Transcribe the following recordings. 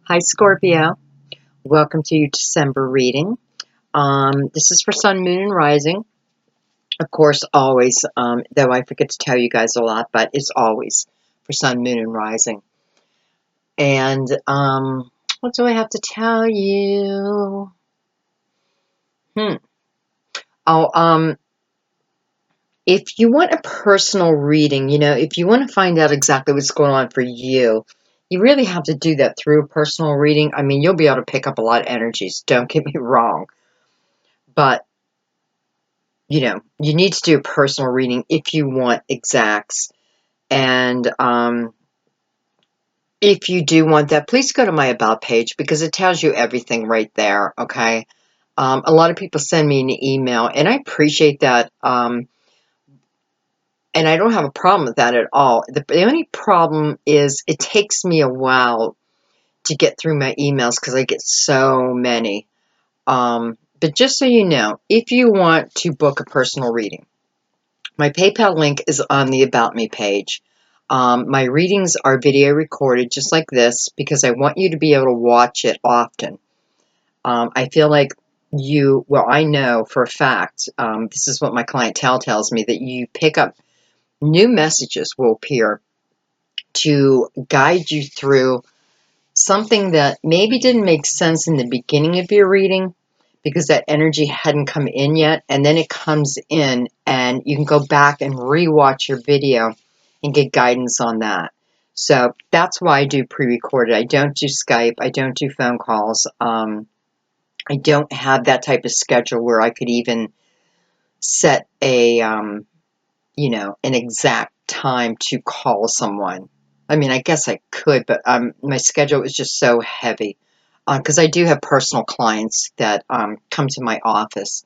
Hi, Scorpio. Welcome to your December reading. This is for Sun, Moon, and Rising. Of course, always, though I forget to tell you guys a lot, but it's always for Sun, Moon, and Rising. And what do I have to tell you? Oh, if you want a personal reading, if you want to find out exactly what's going on for you, you really have to do that through a personal reading. I mean, you'll be able to pick up a lot of energies, don't get me wrong. But you need to do a personal reading if you want exacts. And if you do want that, please go to my About page because it tells you everything right there, okay? A lot of people send me an email, and I appreciate that. And I don't have a problem with that at all. The only problem is it takes me a while to get through my emails because I get so many. But just so you know, if you want to book a personal reading, my PayPal link is on the About Me page. My readings are video recorded just like this because I want you to be able to watch it often. I feel like I know for a fact, this is what my clientele tells me, that you pick up new messages will appear to guide you through something that maybe didn't make sense in the beginning of your reading because that energy hadn't come in yet, and then it comes in and you can go back and rewatch your video and get guidance on that. So that's why I do pre-recorded. I don't do Skype. I don't do phone calls. I don't have that type of schedule where I could even set an exact time to call someone. I mean, I guess I could, but my schedule is just so heavy because I do have personal clients that come to my office.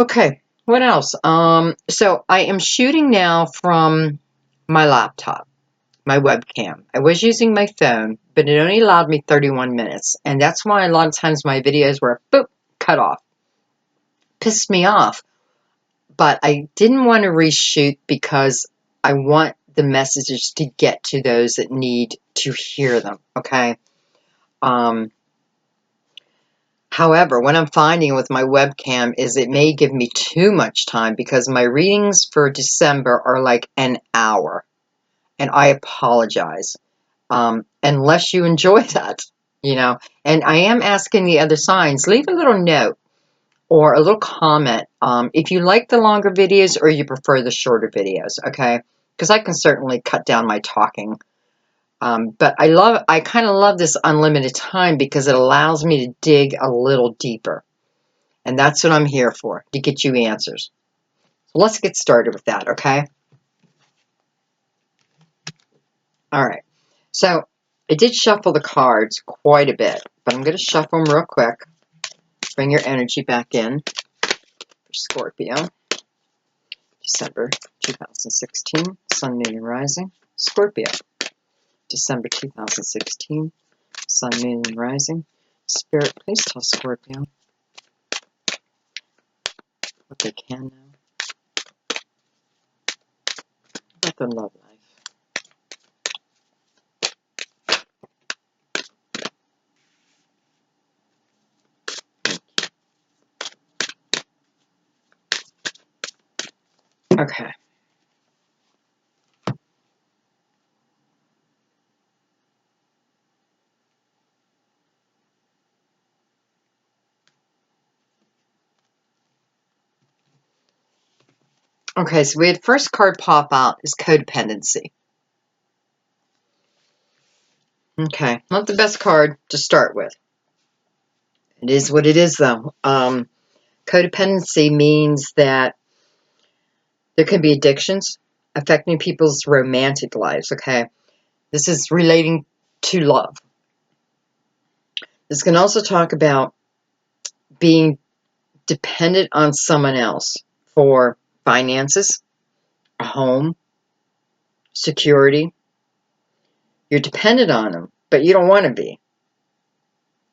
Okay, what else? So I am shooting now from my laptop, my webcam. I was using my phone, but it only allowed me 31 minutes, and that's why a lot of times my videos were boop, cut off. Pissed me off. But I didn't want to reshoot because I want the messages to get to those that need to hear them, okay? However, what I'm finding with my webcam is it may give me too much time because my readings for December are like an hour, and I apologize. Unless you enjoy that, And I am asking the other signs, leave a little note or a little comment if you like the longer videos or you prefer the shorter videos, okay? Because I can certainly cut down my talking. But I kind of love this unlimited time because it allows me to dig a little deeper. And that's what I'm here for, to get you answers. So let's get started with that, okay? All right. So I did shuffle the cards quite a bit, but I'm going to shuffle them real quick. Bring your energy back in for Scorpio. December 2016, Sun, Moon, and Rising. Scorpio. December 2016, Sun, Moon, and Rising. Spirit, please tell Scorpio what they can now about their love life. Okay. Okay, so we had first card pop out is codependency. Okay, not the best card to start with. It is what it is, though. Codependency means that there can be addictions affecting people's romantic lives, okay? This is relating to love. This can also talk about being dependent on someone else for finances, a home, security. You're dependent on them, but you don't want to be.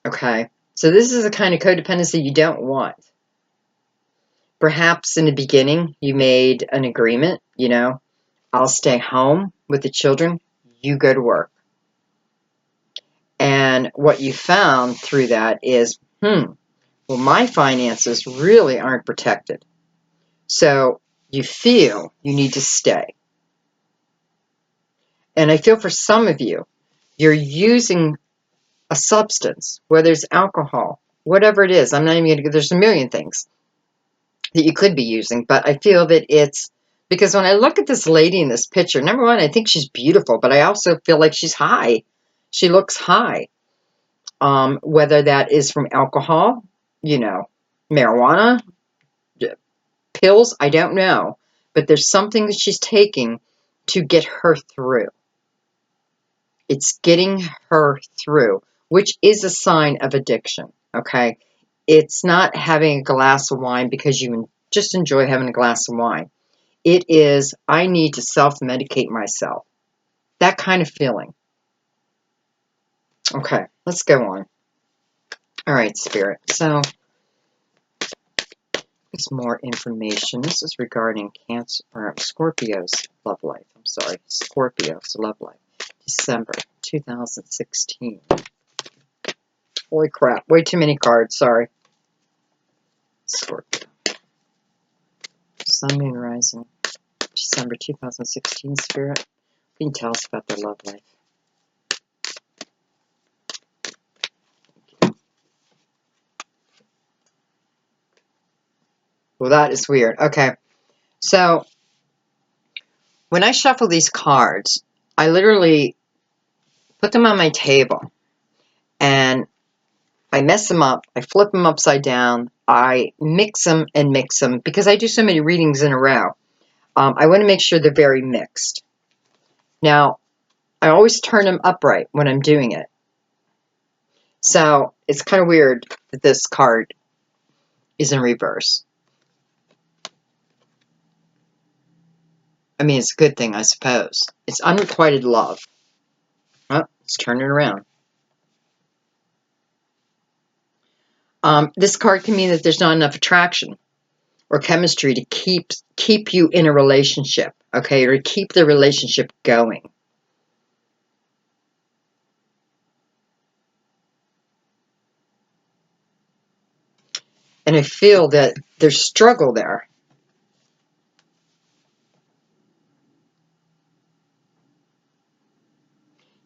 Okay? So this is the kind of codependency you don't want. Perhaps in the beginning you made an agreement, I'll stay home with the children, you go to work. And what you found through that is, well, my finances really aren't protected. So you feel you need to stay. And I feel for some of you, you're using a substance, whether it's alcohol, whatever it is. I'm not even going to, there's a million things that you could be using, but I feel that it's, because when I look at this lady in this picture, number one, I think she's beautiful, but I also feel like she's high. She looks high. Whether that is from alcohol, marijuana, pills, I don't know. But there's something that she's taking to get her through. It's getting her through, which is a sign of addiction, okay? It's not having a glass of wine because you just enjoy having a glass of wine. It is, I need to self-medicate myself. That kind of feeling. Okay, let's go on. All right, Spirit. So, there's more information. This is regarding Cancer, or Scorpio's love life. I'm sorry, Scorpio's love life. December 2016. Holy crap, way too many cards, sorry. Scorpio. Sun, Moon, Rising. December 2016, Spirit. Can you tell us about their love life? Well, that is weird. Okay, so when I shuffle these cards, I literally put them on my table and I mess them up. I flip them upside down. I mix them and mix them because I do so many readings in a row. I want to make sure they're very mixed. Now, I always turn them upright when I'm doing it. So it's kind of weird that this card is in reverse. I mean, it's a good thing, I suppose. It's unrequited love. Oh, let's turn it around. This card can mean that there's not enough attraction or chemistry to keep you in a relationship, okay, or to keep the relationship going. And I feel that there's struggle there.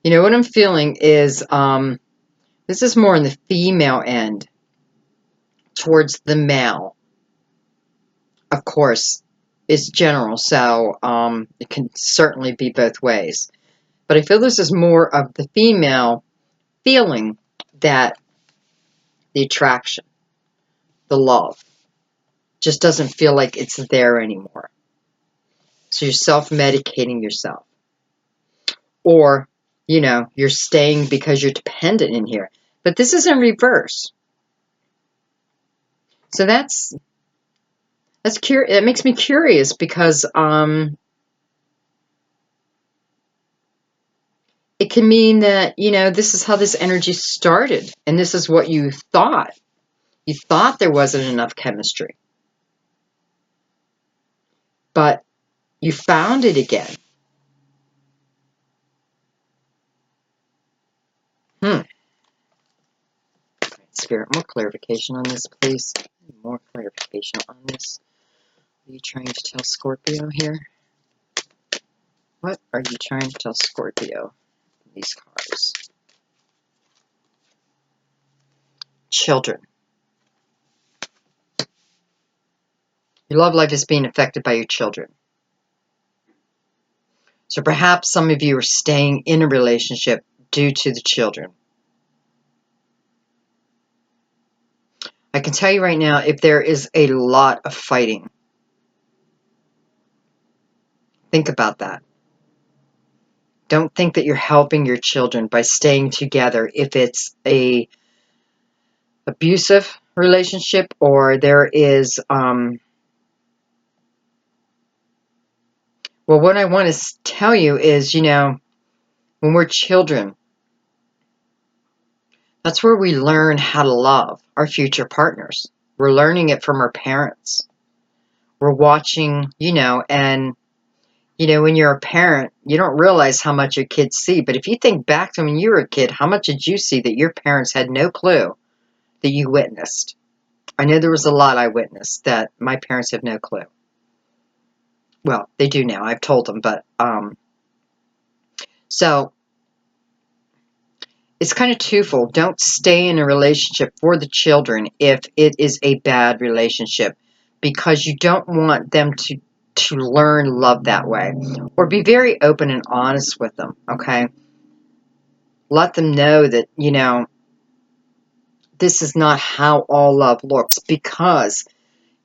You know, what I'm feeling is, this is more on the female end towards the male. Of course, it's general, so it can certainly be both ways. But I feel this is more of the female feeling that the attraction, the love, just doesn't feel like it's there anymore. So you're self-medicating yourself. Or, you're staying because you're dependent in here. But this is in reverse. So that's curious. It makes me curious because it can mean that, this is how this energy started. And this is what you thought. You thought there wasn't enough chemistry. But you found it again. Spirit, more clarification on this, please. More clarification on this. What are you trying to tell Scorpio here? What are you trying to tell Scorpio? These cards. Children. Your love life is being affected by your children. So perhaps some of you are staying in a relationship due to the children. I can tell you right now, if there is a lot of fighting, think about that. Don't think that you're helping your children by staying together if it's a abusive relationship or there is, well, what I want to tell you is, when we're children, that's where we learn how to love our future partners. We're learning it from our parents. We're watching, and You know, when you're a parent, you don't realize how much your kids see. But if you think back to when you were a kid, how much did you see that your parents had no clue that you witnessed? I know there was a lot I witnessed that my parents have no clue. Well, they do now. I've told them, but so it's kind of twofold. Don't stay in a relationship for the children if it is a bad relationship, because you don't want them to learn love that way. Or be very open and honest with them, okay? Let them know that, you know, this is not how all love looks, because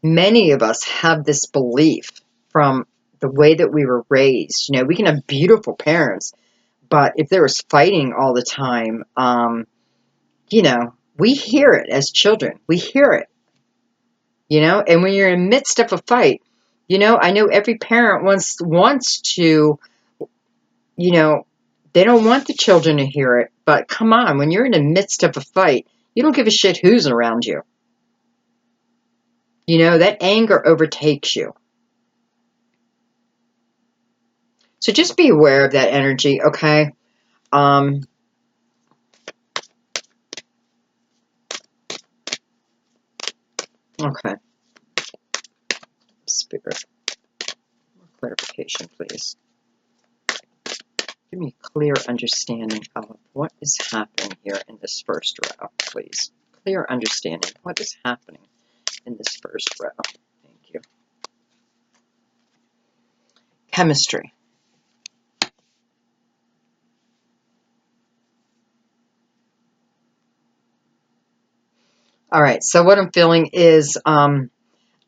many of us have this belief from the way that we were raised. You know, we can have beautiful parents, but if there was fighting all the time, you know, we hear it as children. We hear it, you know, and when you're in the midst of a fight, you know, I know every parent wants to, you know, they don't want the children to hear it, but come on, when you're in the midst of a fight, you don't give a shit who's around you. You know, that anger overtakes you. So just be aware of that energy, okay? Okay. Spirit, more clarification, please. Give me a clear understanding of what is happening here in this first row, please. Clear understanding. What is happening in this first row? Thank you. Chemistry. All right, so what I'm feeling is,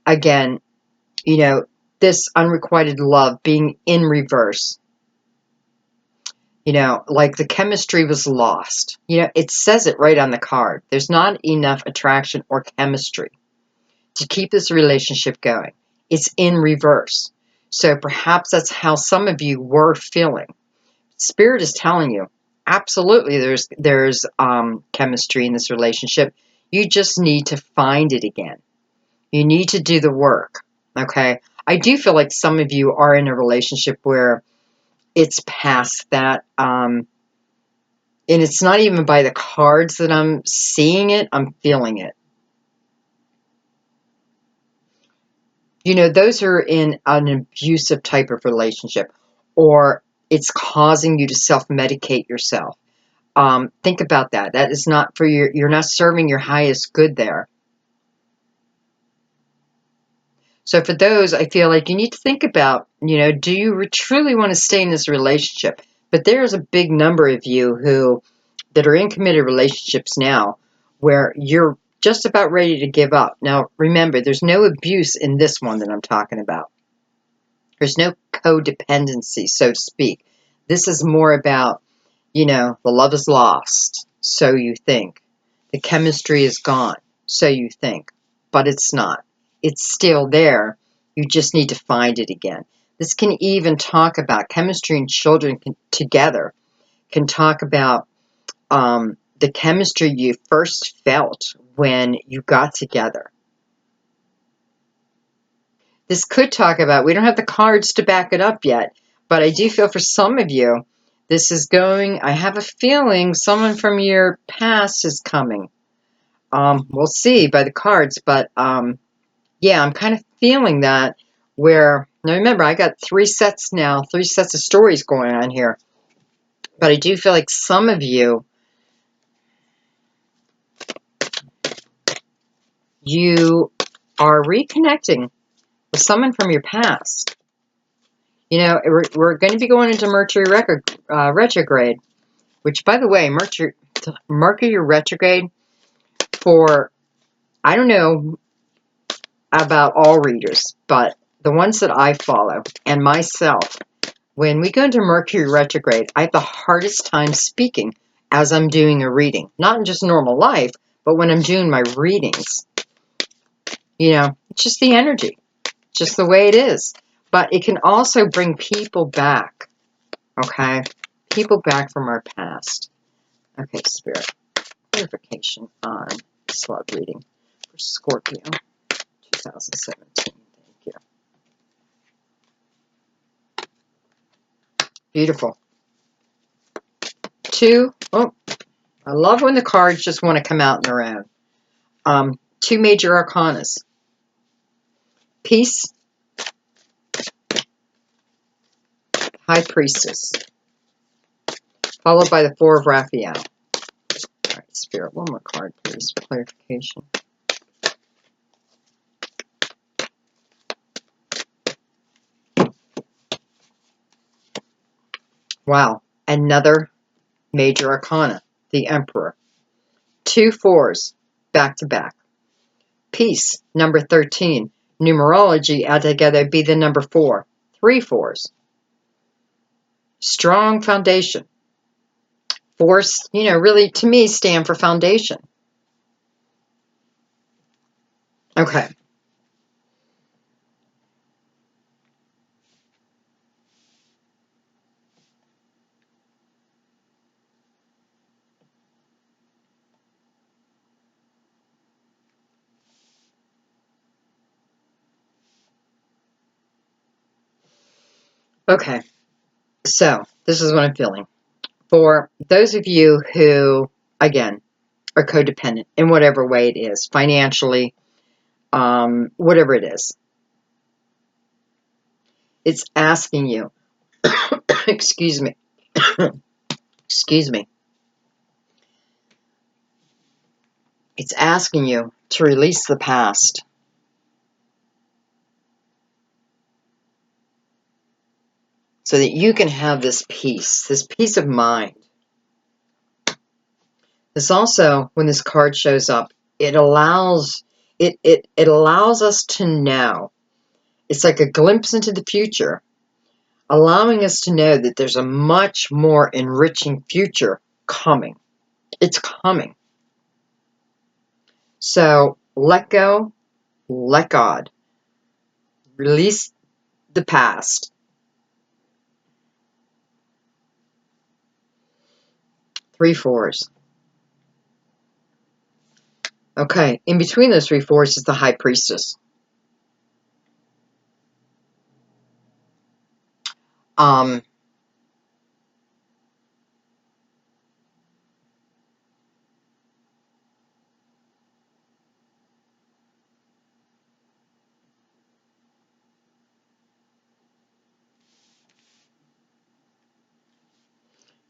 again, you know, this unrequited love being in reverse. You know, like the chemistry was lost. You know, it says it right on the card. There's not enough attraction or chemistry to keep this relationship going. It's in reverse. So perhaps that's how some of you were feeling. Spirit is telling you, absolutely, there's chemistry in this relationship. You just need to find it again. You need to do the work. Okay. I do feel like some of you are in a relationship where it's past that. And it's not even by the cards that I'm seeing it. I'm feeling it. You know, those are in an abusive type of relationship, or it's causing you to self-medicate yourself. Think about that. That is not for you're not serving your highest good there. So for those, I feel like you need to think about, you know, do you truly want to stay in this relationship? But there's a big number of you that are in committed relationships now where you're just about ready to give up. Now, remember, there's no abuse in this one that I'm talking about. There's no codependency, so to speak. This is more about, you know, the love is lost, so you think. The chemistry is gone, so you think. But it's not. It's still there. You just need to find it again. This can even talk about chemistry and children together, can talk about the chemistry you first felt when you got together. This could talk about, we don't have the cards to back it up yet, but I do feel for some of you, this is going, I have a feeling someone from your past is coming. We'll see by the cards, but yeah, I'm kind of feeling that where, now remember, I got three sets of stories going on here, but I do feel like some of you, you are reconnecting with someone from your past. You know, we're going to be going into Mercury retrograde, which, by the way, Mercury retrograde for, I don't know about all readers, but the ones that I follow and myself, when we go into Mercury retrograde, I have the hardest time speaking as I'm doing a reading. Not in just normal life, but when I'm doing my readings. You know, it's just the energy, just the way it is. But it can also bring people back, okay? People back from our past. Okay, Spirit. Clarification on this love reading for Scorpio 2017. Thank you. Beautiful. Two. Oh, I love when the cards just want to come out on their own. Two major arcanas. Peace. High Priestess. Followed by the Four of Raphael. All right, Spirit, one more card, please, for clarification. Wow, another major arcana, the Emperor. Two fours, back to back. Peace, number 13. Numerology, add together, be the number 4. Three fours. Strong foundation. Fours, really, to me, stand for foundation. Okay. Okay. So, this is what I'm feeling. For those of you who, again, are codependent in whatever way it is, financially, whatever it is, it's asking you, excuse me, excuse me, it's asking you to release the past. So that you can have this peace of mind. This also, when this card shows up, it allows us to know. It's like a glimpse into the future, allowing us to know that there's a much more enriching future coming. It's coming. So let go, let God. Release the past. Three fours. Okay, in between those three fours is the High Priestess.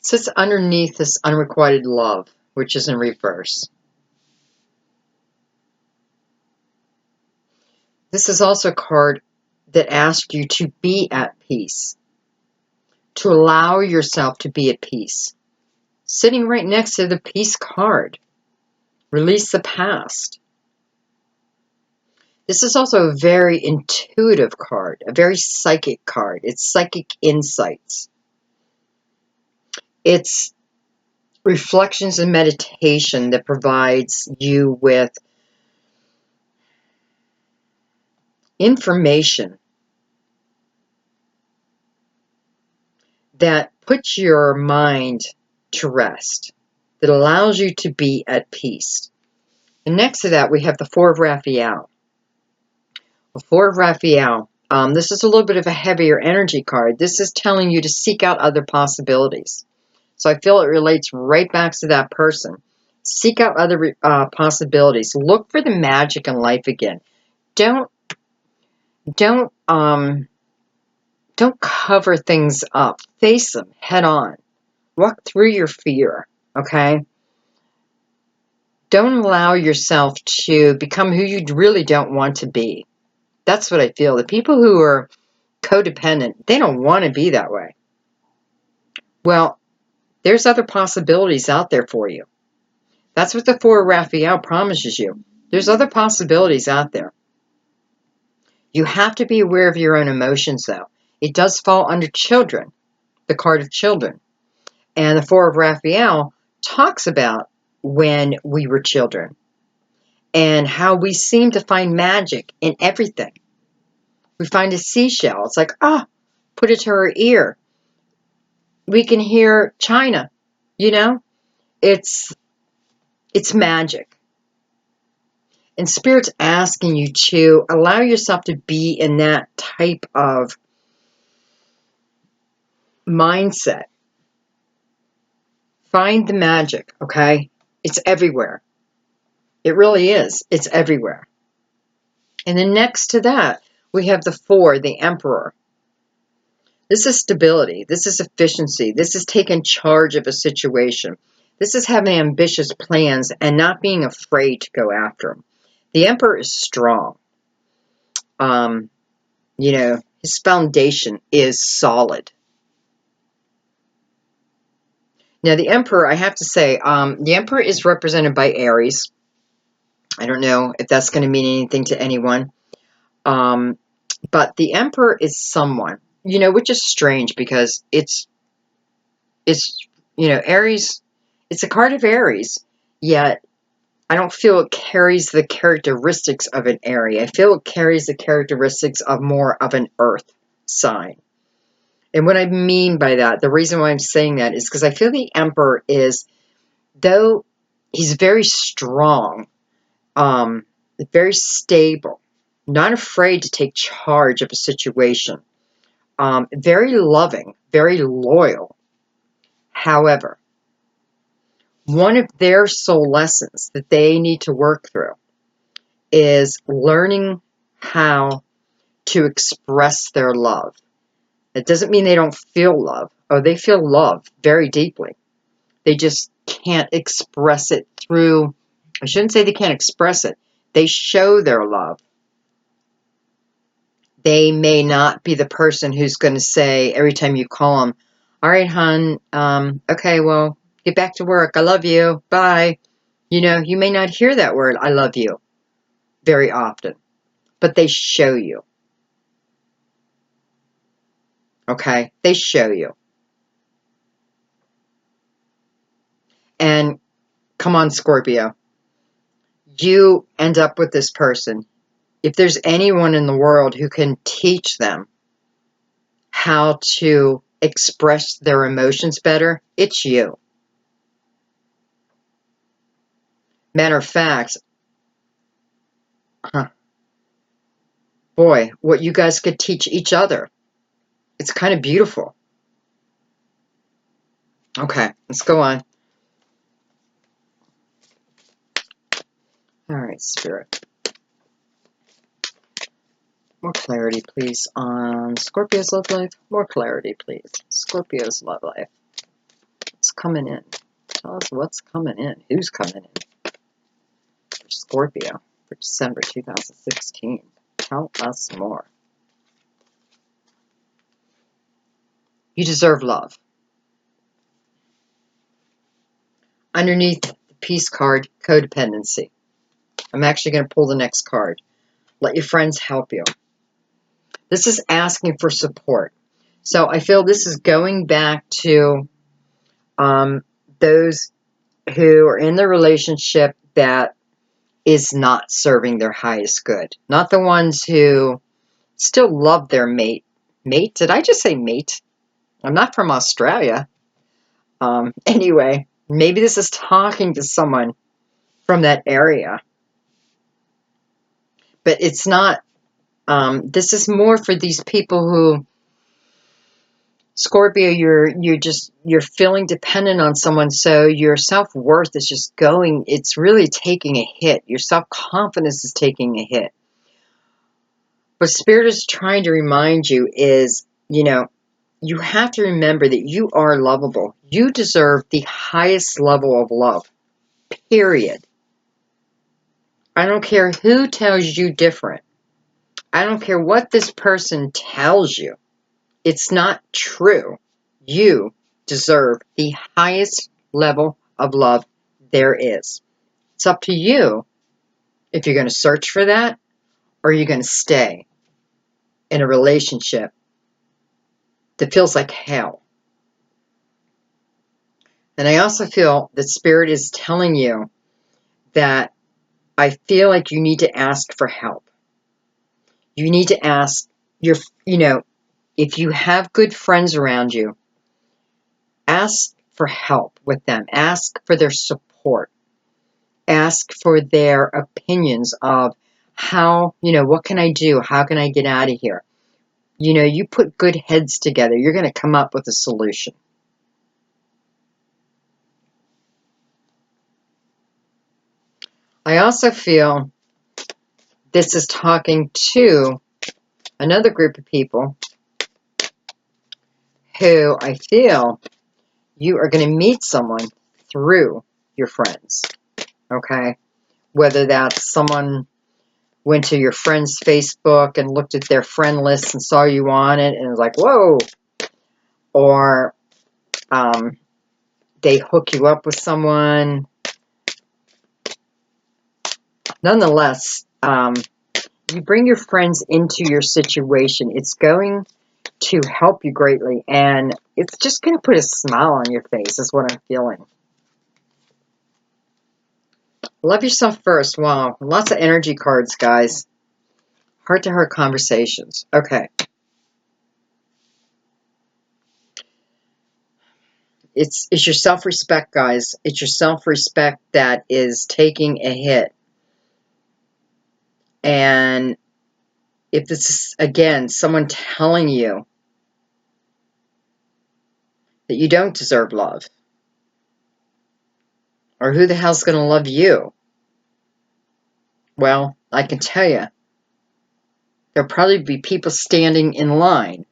Sits underneath this unrequited love, which is in reverse. This is also a card that asks you to be at peace, to allow yourself to be at peace. Sitting right next to the peace card, release the past. This is also a very intuitive card, a very psychic card. It's psychic insights. It's reflections and meditation that provides you with information that puts your mind to rest, that allows you to be at peace. And next to that, we have the Four of Raphael. The Four of Raphael, this is a little bit of a heavier energy card. This is telling you to seek out other possibilities. So I feel it relates right back to that person. Seek out other possibilities. Look for the magic in life again. Don't cover things up. Face them head on. Walk through your fear, okay? Don't allow yourself to become who you really don't want to be. That's what I feel. The people who are codependent, they don't want to be that way. Well, there's other possibilities out there for you. That's what the Four of Raphael promises you. There's other possibilities out there. You have to be aware of your own emotions, though. It does fall under children, the card of children. And the Four of Raphael talks about when we were children and how we seem to find magic in everything. We find a seashell. It's like, put it to our ear. We can hear China, It's magic. And Spirit's asking you to allow yourself to be in that type of mindset. Find the magic, okay? It's everywhere. It really is. It's everywhere. And then next to that, we have the 4, the Emperor. This is stability. This is efficiency. This is taking charge of a situation. This is having ambitious plans and not being afraid to go after them. The Emperor is strong. His foundation is solid. Now, the Emperor, I have to say, the Emperor is represented by Aries. I don't know if that's going to mean anything to anyone. But the Emperor is someone, which is strange because it's Aries, it's a card of Aries, yet I don't feel it carries the characteristics of an Aries. I feel it carries the characteristics of more of an earth sign. And what I mean by that, the reason why I'm saying that is because I feel the Emperor is, though he's very strong, very stable, not afraid to take charge of a situation, very loving, very loyal. However, one of their soul lessons that they need to work through is learning how to express their love. It doesn't mean they don't feel love. Oh, they feel love very deeply. They just can't express it through, I shouldn't say they can't express it. They show their love. They may not be the person who's going to say every time you call them, all right, hon, okay, well, get back to work. I love you. Bye. You may not hear that word, I love you, very often, but they show you. Okay? They show you. And come on, Scorpio. You end up with this person. If there's anyone in the world who can teach them how to express their emotions better, it's you. Matter of fact, boy, what you guys could teach each other. It's kind of beautiful. Okay, let's go on. All right, Spirit. More clarity, please, on Scorpio's love life. More clarity, please. Scorpio's love life. What's coming in? Tell us what's coming in. Who's coming in? For Scorpio for December 2016. Tell us more. You deserve love. Underneath the Peace card, codependency. I'm actually going to pull the next card. Let your friends help you. This is asking for support. So I feel this is going back to those who are in the relationship that is not serving their highest good. Not the ones who still love their mate. Mate? Did I just say mate? I'm not from Australia. Anyway, maybe this is talking to someone from that area. But it's not, this is more for these people who, Scorpio, you're feeling dependent on someone, so your self-worth is just going, it's really taking a hit. Your self-confidence is taking a hit. What Spirit is trying to remind you is, you have to remember that you are lovable. You deserve the highest level of love, period. I don't care who tells you different. I don't care what this person tells you. It's not true. You deserve the highest level of love there is. It's up to you if you're going to search for that or you're going to stay in a relationship that feels like hell. And I also feel that Spirit is telling you that I feel like you need to ask for help. You need to ask if you have good friends around you, ask for help with them. Ask for their support. Ask for their opinions of how, what can I do? How can I get out of here? You know, you put good heads together, you're going to come up with a solution. I also feel this is talking to another group of people who I feel you are going to meet someone through your friends, okay? Whether that's someone went to your friend's Facebook and looked at their friend list and saw you on it and was like, whoa, or they hook you up with someone. Nonetheless, you bring your friends into your situation. It's going to help you greatly, and it's just going to put a smile on your face is what I'm feeling. Love yourself first. Wow, lots of energy cards, guys. Heart-to-heart conversations. Okay. It's your self-respect, guys. It's your self-respect that is taking a hit. And if this is, again, someone telling you that you don't deserve love, or who the hell's going to love you? Well, I can tell you, there'll probably be people standing in line.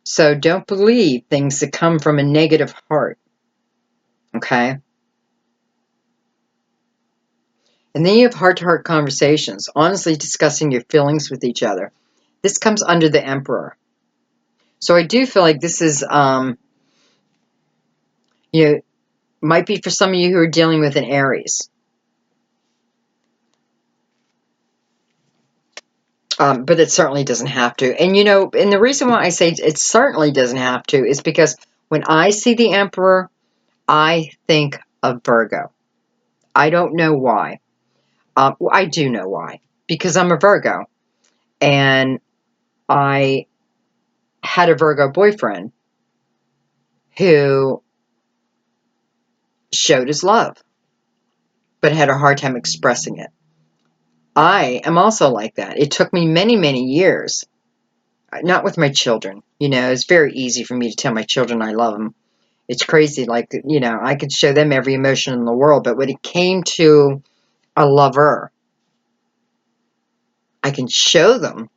So don't believe things that come from a negative heart. Okay? And then you have heart-to-heart conversations, honestly discussing your feelings with each other. This comes under the Emperor. So I do feel like this is, might be for some of you who are dealing with an Aries. But it certainly doesn't have to. And, and the reason why I say it certainly doesn't have to is because when I see the Emperor, I think of Virgo. I don't know why. Well, I do know why. Because I'm a Virgo. And I had a Virgo boyfriend who showed his love, but had a hard time expressing it. I am also like that. It took me many, many years. Not with my children. It's very easy for me to tell my children I love them. It's crazy. Like, I could show them every emotion in the world. But when it came to a lover, I can show them.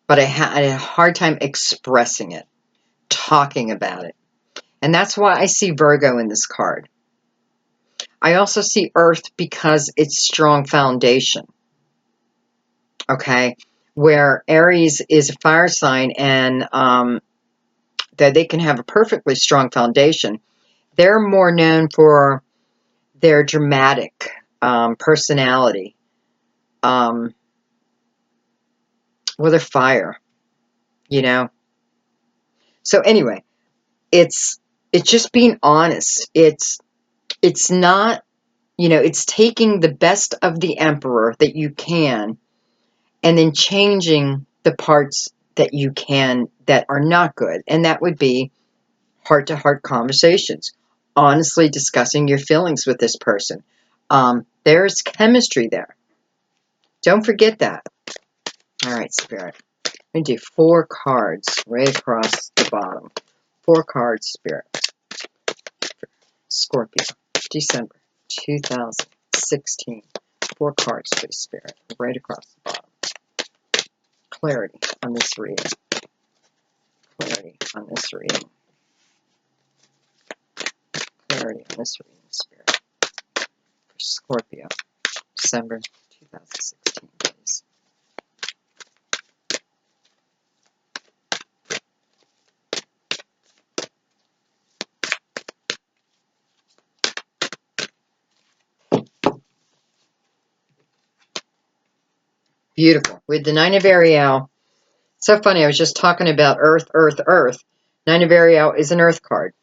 But I had a hard time expressing it, talking about it. And that's why I see Virgo in this card. I also see Earth because it's strong foundation. Okay? Where Aries is a fire sign and that they can have a perfectly strong foundation. They're more known for their dramatic personality. Well, they're fire, So anyway, it's just being honest. It's not, it's taking the best of the Emperor that you can and then changing the parts that you can that are not good. And that would be heart-to-heart conversations, honestly discussing your feelings with this person. There's chemistry there. Don't forget that. All right, Spirit. I'm going to do 4 cards right across the bottom. 4 cards, Spirit. Scorpio, December 2016. 4 cards, please, Spirit, right across the bottom. Clarity on this reading. Clarity on this reading. Clarity on this reading, Spirit. For Scorpio, December 2016, please. Beautiful. With the 9 of Ariel. So funny, I was just talking about Earth, Earth, Earth. 9 of Ariel is an Earth card.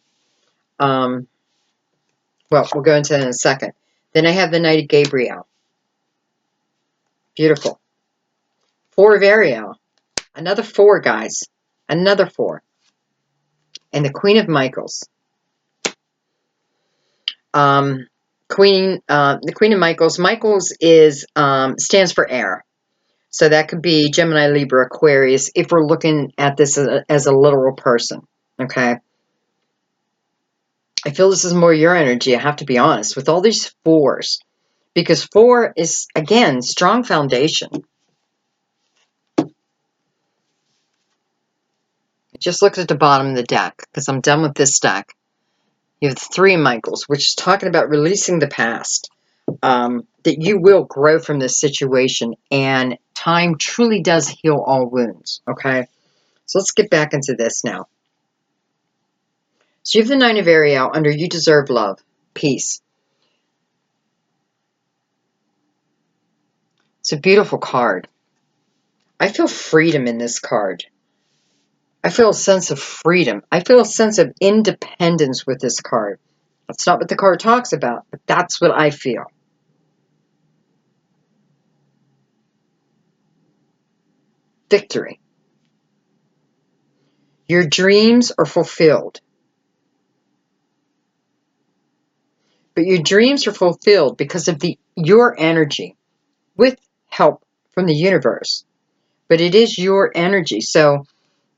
Well, we'll go into that in a second. Then I have the Knight of Gabriel. Beautiful. 4 of Ariel. Another 4, guys. Another 4. And the Queen of Michaels. The Queen of Michaels. Michaels is stands for air. So that could be Gemini, Libra, Aquarius, if we're looking at this as a literal person, okay? I feel this is more your energy, I have to be honest, with all these fours. Because 4 is, again, strong foundation. Just look at the bottom of the deck, because I'm done with this deck. You have the 3 of Michaels, which is talking about releasing the past. That you will grow from this situation, and time truly does heal all wounds, okay? So let's get back into this now. So you have the 9 of Ariel under you deserve love, peace. It's a beautiful card. I feel freedom in this card. I feel a sense of freedom. I feel a sense of independence with this card. That's not what the card talks about, but that's what I feel. Victory. Your dreams are fulfilled. But your dreams are fulfilled because of your energy with help from the universe. But it is your energy. So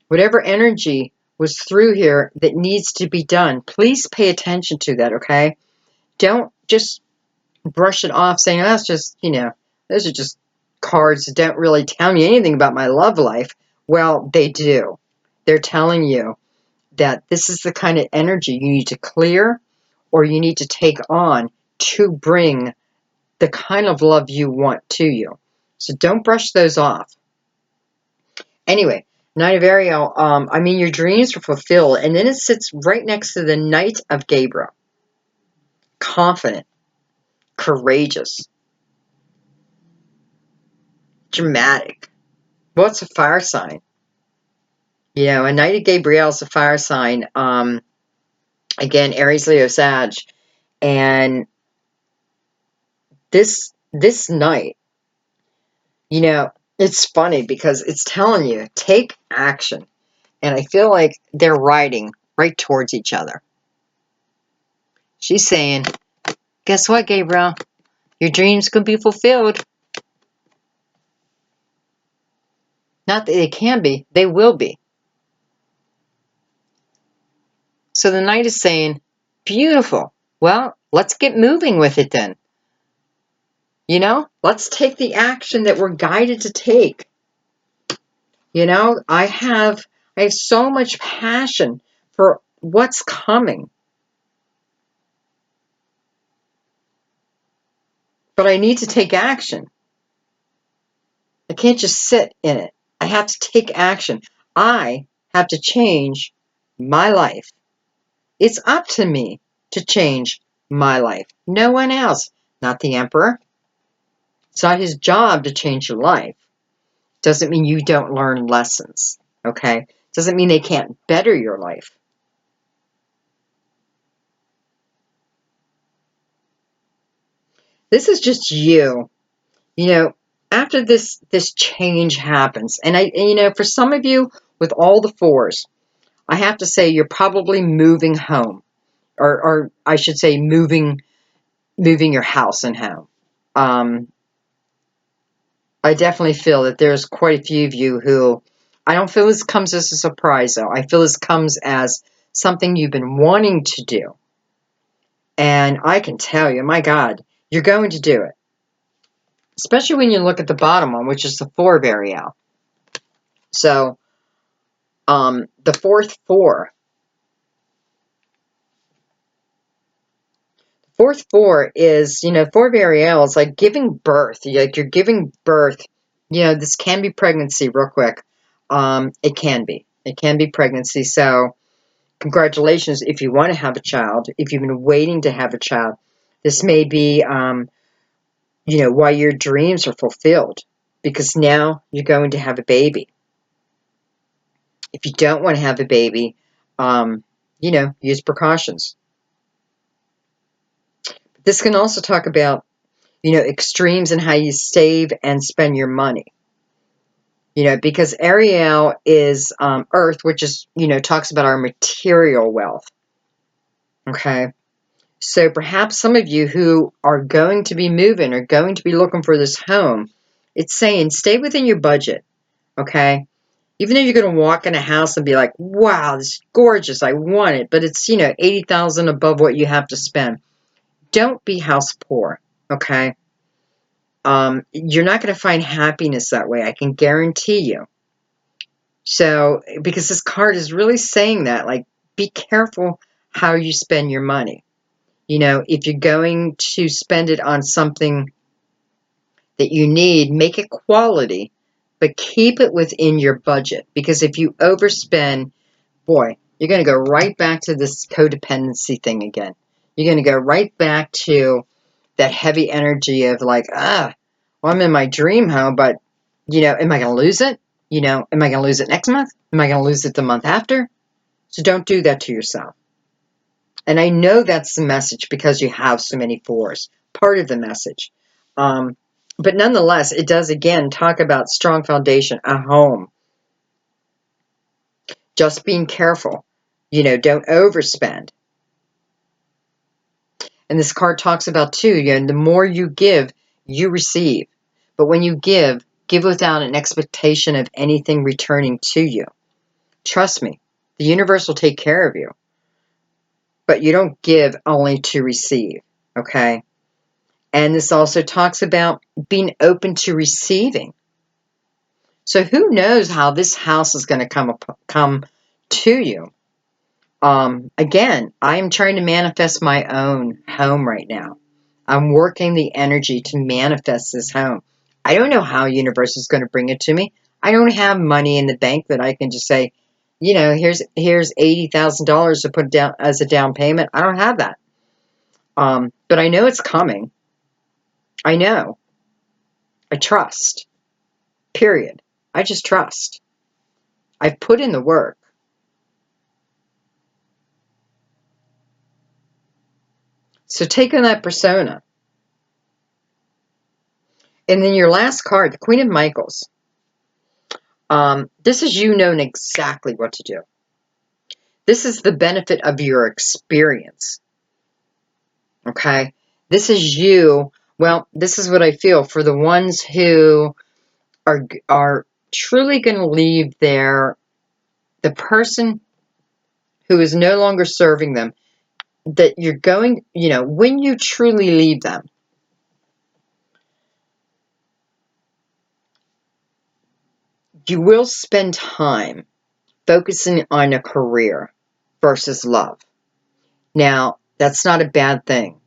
whatever energy was through here that needs to be done, please pay attention to that, okay? Don't just brush it off saying, oh, that's just, those are just cards that don't really tell me anything about my love life. Well, they do. They're telling you that this is the kind of energy you need to clear or you need to take on to bring the kind of love you want to you. So don't brush those off. Anyway, Knight of Ariel, your dreams are fulfilled. And then it sits right next to the Knight of Gabriel. Confident, courageous, dramatic. Well, it's a fire sign. A Knight of Gabriel is a fire sign. Again, Aries, Leo, Sag. And this night, it's funny because it's telling you, take action. And I feel like they're riding right towards each other. She's saying, guess what, Gabriel? Your dreams could be fulfilled. Not that they can be, they will be. So the Knight is saying, beautiful. Well, let's get moving with it then. Let's take the action that we're guided to take. I have so much passion for what's coming. But I need to take action. I can't just sit in it. I have to take action. I have to change my life. It's up to me to change my life. No one else. Not the emperor. It's not his job to change your life. Doesn't mean you don't learn lessons. Okay? Doesn't mean they can't better your life. This is just you. After this change happens, and for some of you with all the 4s, I have to say you're probably moving home, or I should say moving your house and home. I definitely feel that there's quite a few of you who, I don't feel this comes as a surprise though. I feel this comes as something you've been wanting to do. And I can tell you, my God, you're going to do it. Especially when you look at the bottom one, which is the 4 of Ariel. So, the fourth 4. Fourth 4 is, 4 of Ariel is like giving birth. Like you're giving birth. This can be pregnancy real quick. It can be. It can be pregnancy. So, congratulations if you want to have a child. If you've been waiting to have a child. This may be, why your dreams are fulfilled. Because now you're going to have a baby. If you don't want to have a baby, use precautions. This can also talk about, extremes in how you save and spend your money. Because Ariel is Earth, which is, talks about our material wealth. Okay. So perhaps some of you who are going to be moving or going to be looking for this home, It's saying stay within your budget, okay? Even though you're going to walk in a house and be like, wow, this is gorgeous, I want it, but it's, $80,000 above what you have to spend. Don't be house poor, okay? You're not going to find happiness that way, I can guarantee you. So, because this card is really saying that, like, be careful how you spend your money. If you're going to spend it on something that you need, make it quality, but keep it within your budget. Because if you overspend, boy, you're going to go right back to this codependency thing again. You're going to go right back to that heavy energy of like, well, I'm in my dream home, but, am I going to lose it? Am I going to lose it next month? Am I going to lose it the month after? So don't do that to yourself. And I know that's the message because you have so many fours. Part of the message. But nonetheless, it does, again, talk about strong foundation, a home. Just being careful. Don't overspend. And this card talks about, too, the more you give, you receive. But when you give without an expectation of anything returning to you. Trust me, the universe will take care of you. But you don't give only to receive, okay? And this also talks about being open to receiving. So who knows how this house is going to come to you. Again, I'm trying to manifest my own home right now. I'm working the energy to manifest this home. I don't know how universe is going to bring it to me. I don't have money in the bank that I can just say, here's $80,000 to put down as a down payment. I don't have that. But I know it's coming. I know. I trust. Period. I just trust. I've put in the work. So take on that persona. And then your last card, the Queen of Michaels. This is you knowing exactly what to do. This is the benefit of your experience. Okay? This is you. Well, this is what I feel for the ones who are truly going to leave the person who is no longer serving them, that you're going, when you truly leave them, you will spend time focusing on a career versus love. Now, that's not a bad thing,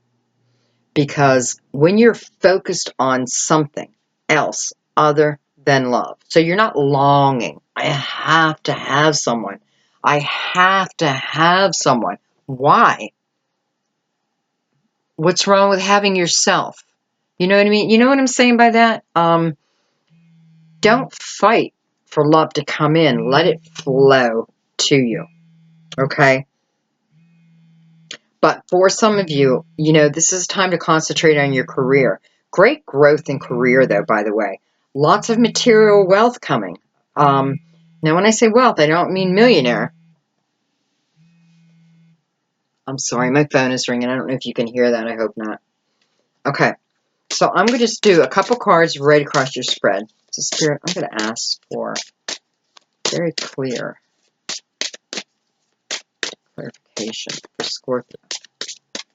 because when you're focused on something else other than love, so you're not longing, I have to have someone. I have to have someone. Why? What's wrong with having yourself? You know what I mean? You know what I'm saying by that? Don't fight for love to come in. Let it flow to you. Okay? But for some of you, this is time to concentrate on your career. Great growth in career, though, by the way. Lots of material wealth coming. Now, when I say wealth, I don't mean millionaire. I'm sorry, my phone is ringing. I don't know if you can hear that. I hope not. Okay. So I'm going to just do a couple cards right across your spread. So Spirit, I'm going to ask for very clear clarification for Scorpio.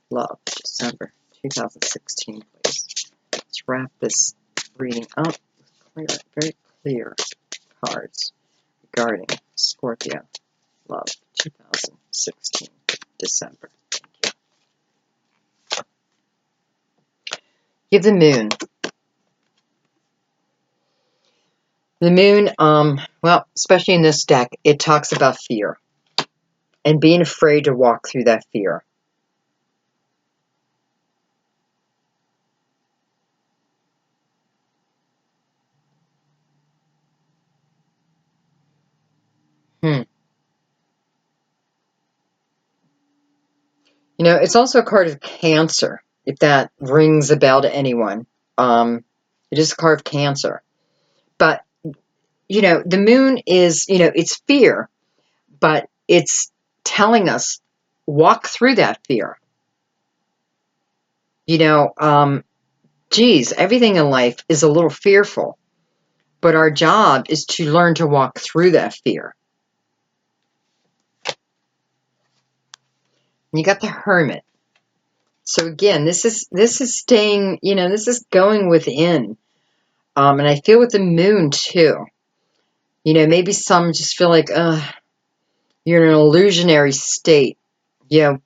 Love, December 2016, please. Let's wrap this reading up with very clear cards regarding Scorpio. Love, 2016, December. Thank you. Give the moon. The moon, well, especially in this deck, it talks about fear and being afraid to walk through that fear. It's also a card of Cancer, if that rings a bell to anyone. It is a card of Cancer. But, the moon is, it's fear, but it's telling us, walk through that fear. Geez, everything in life is a little fearful. But our job is to learn to walk through that fear. And you got the Hermit. So again, this is staying, this is going within. And I feel with the Moon too. Maybe some just feel like, you're in an illusionary state.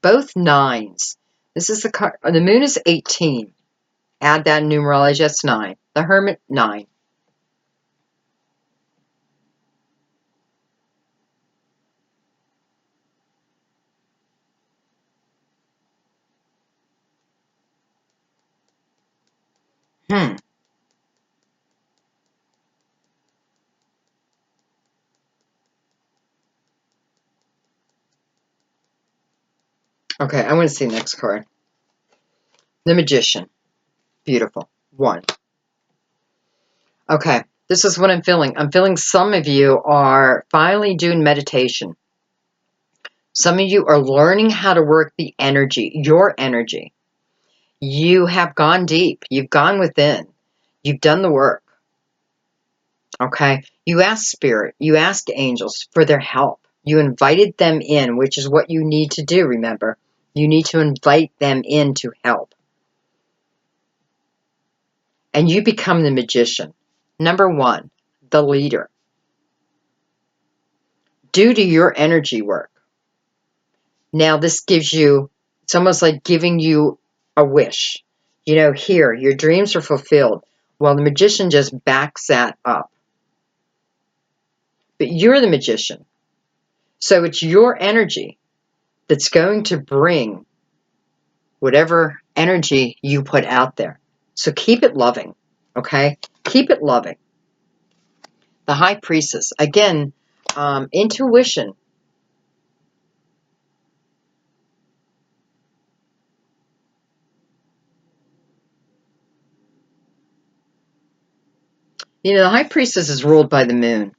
Both nines. This is the Moon is 18. Add that in numerology, that's 9. The Hermit, 9. Okay, I want to see the next card. The Magician. Beautiful. 1. Okay, this is what I'm feeling. I'm feeling some of you are finally doing meditation. Some of you are learning how to work the energy, your energy. You have gone deep. You've gone within. You've done the work. Okay? You asked Spirit. You asked angels for their help. You invited them in, which is what you need to do, remember. You need to invite them in to help. And you become the magician. Number 1, the leader. Due to your energy work. Now this gives you, it's almost like giving you a wish. Here, your dreams are fulfilled. Well, the magician just backs that up. But you're the magician. So it's your energy that's going to bring whatever energy you put out there. So keep it loving, okay? Keep it loving. The High Priestess. Again, intuition. The High Priestess is ruled by the Moon.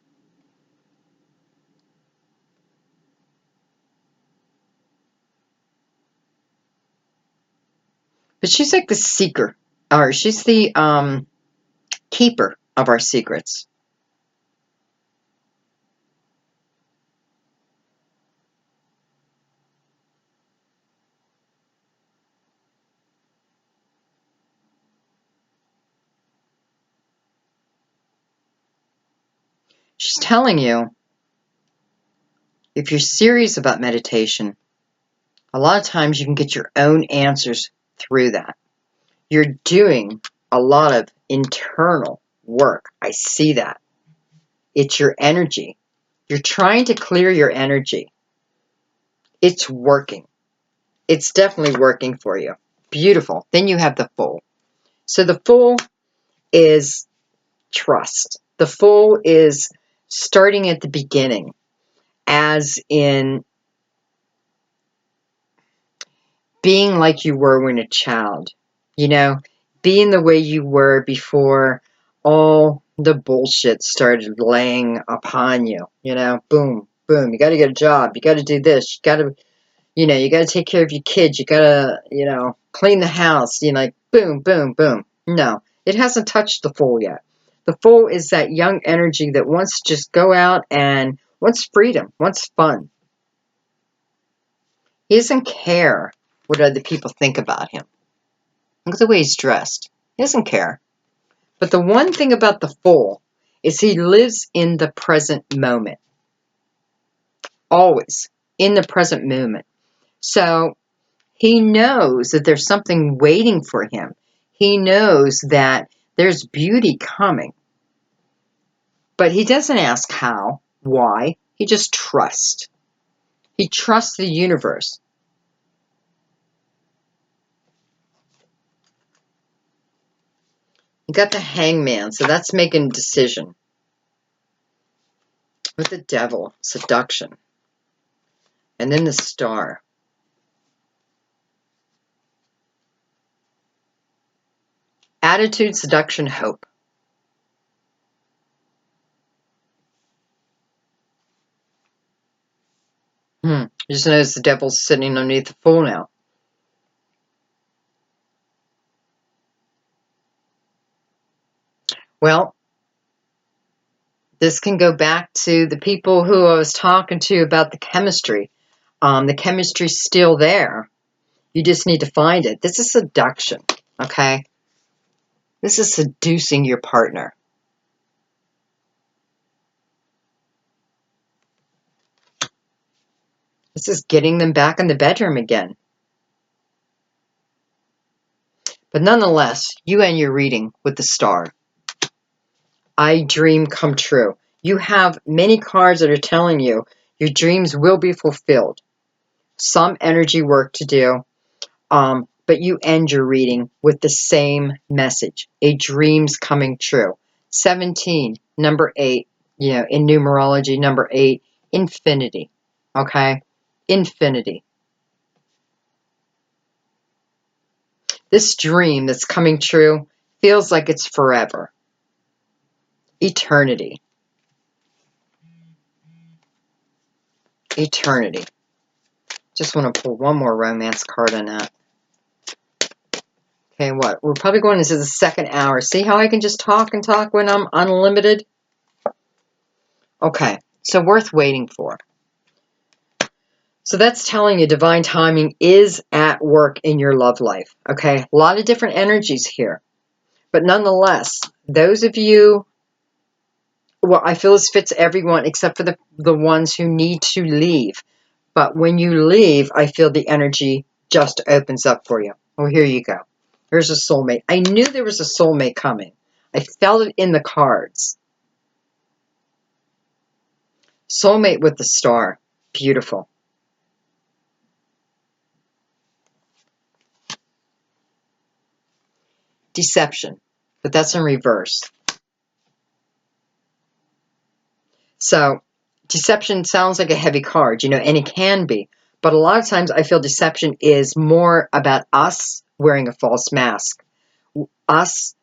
But she's like the seeker, or she's the keeper of our secrets. She's telling you, if you're serious about meditation, a lot of times you can get your own answers through that. You're doing a lot of internal work. I see that. It's your energy. You're trying to clear your energy. It's working. It's definitely working for you. Beautiful. Then you have the Fool. So the Fool is trust. The Fool is starting at the beginning, as in being like you were when a child, being the way you were before all the bullshit started laying upon you, boom, boom, you got to get a job, you got to do this, you got to take care of your kids, you got to, clean the house, like boom, boom, boom. No, it hasn't touched the Fool yet. The Fool is that young energy that wants to just go out and wants freedom, wants fun. He doesn't care what other people think about him. Look at the way he's dressed. He doesn't care. But the one thing about the Fool is he lives in the present moment. Always in the present moment. So he knows that there's something waiting for him. He knows that there's beauty coming. But he doesn't ask how, why. He just trusts. He trusts the universe. You got the Hangman, so that's making a decision. With the Devil, seduction. And then the Star. Attitude, seduction, hope. You just notice the Devil's sitting underneath the Fool now. Well, This can go back to the people who I was talking to about the chemistry. The chemistry's still there. You just need to find it. This is seduction, okay? This is seducing your partner. This is getting them back in the bedroom again. But nonetheless, you end your reading with the star. I dream come true. You have many cards that are telling you your dreams will be fulfilled. Some energy work to do, but you end your reading with the same message. A dream's coming true. 17, number 8, in numerology, number 8, infinity. Okay? Infinity. This dream that's coming true feels like it's forever. Eternity. Eternity. Just want to pull one more romance card on that. Okay, what? We're probably going into the second hour. See how I can just talk and talk when I'm unlimited? Okay, so worth waiting for. So that's telling you divine timing is at work in your love life. Okay, a lot of different energies here. But nonetheless, those of you, well, I feel this fits everyone except for the ones who need to leave. But when you leave, I feel the energy just opens up for you. Oh, here you go. There's a soulmate. I knew there was a soulmate coming. I felt it in the cards. Soulmate with the star. Beautiful. Deception. But that's in reverse. So, deception sounds like a heavy card, and it can be. But a lot of times I feel deception is more about us wearing a false mask. Us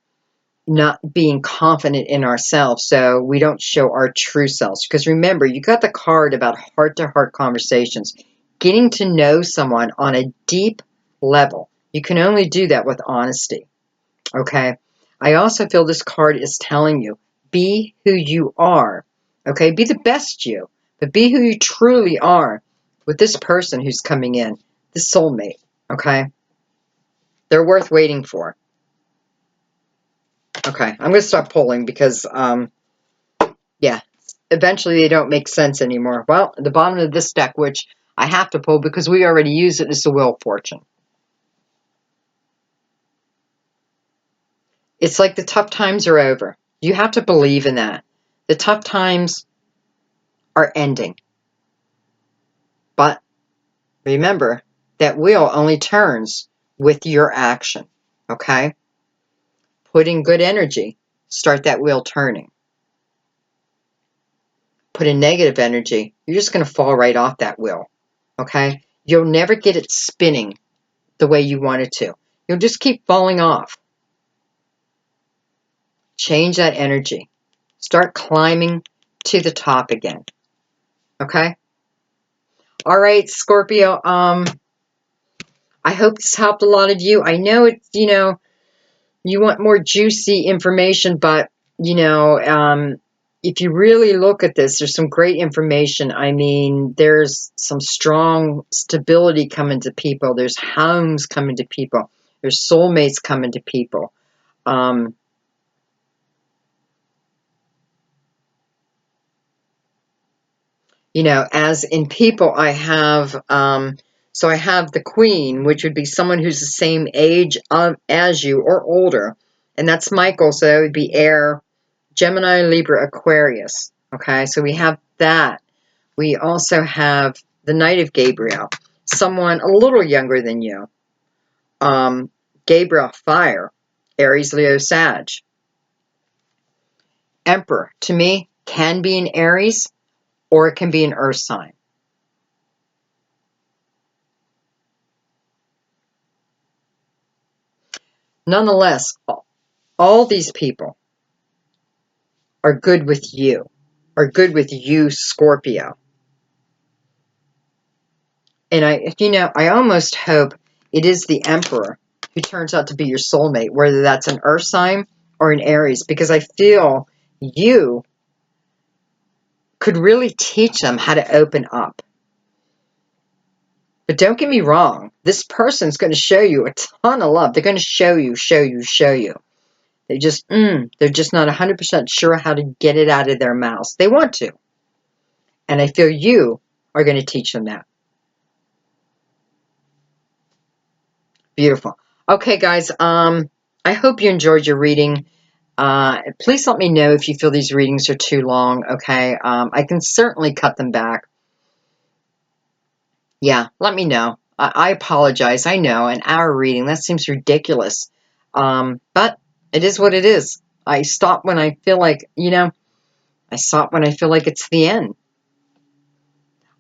not being confident in ourselves so we don't show our true selves. Because remember, you got the card about heart-to-heart conversations. Getting to know someone on a deep level. You can only do that with honesty. Okay? I also feel this card is telling you, be who you are. Okay? Be the best you. But be who you truly are with this person who's coming in. This soulmate. Okay? They're worth waiting for. Okay, I'm going to stop pulling because, yeah, eventually they don't make sense anymore. Well, at the bottom of this deck, which I have to pull because we already used it, is the Wheel of Fortune. It's like the tough times are over. You have to believe in that. The tough times are ending. But remember, that wheel only turns with your action, okay? Put in good energy. Start that wheel turning. Put in negative energy. You're just going to fall right off that wheel, okay? You'll never get it spinning the way you want it to. You'll just keep falling off. Change that energy. Start climbing to the top again. Okay? All right, Scorpio. I hope this helped a lot of you. I know it's, you want more juicy information, but, if you really look at this, there's some great information. I mean, there's some strong stability coming to people. There's homes coming to people. There's soulmates coming to people. As in people, I have, so I have the Queen, which would be someone who's the same age as you or older. And that's Michael, so that would be air, Gemini, Libra, Aquarius. Okay, so we have that. We also have the Knight of Gabriel, someone a little younger than you. Gabriel, fire, Aries, Leo, Sag. Emperor, to me, can be an Aries or it can be an earth sign. Nonetheless, all these people are good with you, Scorpio. And I almost hope it is the Emperor who turns out to be your soulmate, whether that's an earth sign or an Aries, because I feel you could really teach them how to open up. But don't get me wrong, this person's going to show you a ton of love. They're going to show you. They're just not 100% sure how to get it out of their mouths. They want to. And I feel you are going to teach them that. Beautiful. Okay, guys, I hope you enjoyed your reading. Please let me know if you feel these readings are too long, okay? I can certainly cut them back. Yeah, let me know. I apologize. I know, an hour reading, that seems ridiculous. But it is what it is. I stop when I feel like, I stop when I feel like it's the end.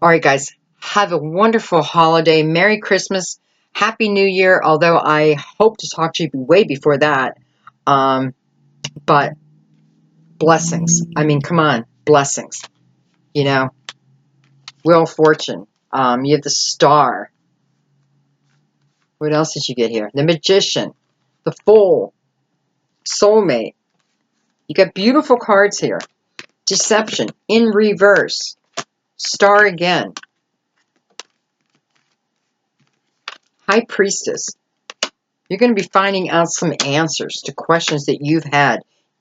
All right, guys, have a wonderful holiday. Merry Christmas. Happy New Year, although I hope to talk to you way before that. But blessings. I mean, come on, blessings. Wheel of Fortune. You have the Star. What else did you get here? The Magician. The Fool. Soulmate. You got beautiful cards here. Deception. In reverse. Star again. High Priestess. You're going to be finding out some answers to questions that you've had.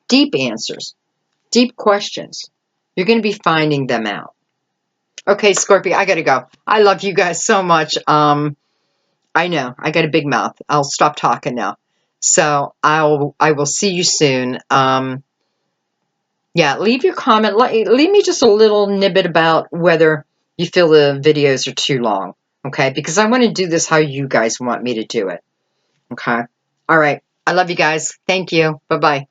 Deep answers. Deep questions. You're going to be finding them out. Okay, Scorpio, I got to go. I love you guys so much. I know. I got a big mouth. I'll stop talking now. So I will see you soon. Yeah, leave your comment. Leave me just a little nibbit about whether you feel the videos are too long. Okay, because I want to do this how you guys want me to do it. Okay. All right. I love you guys. Thank you. Bye-bye.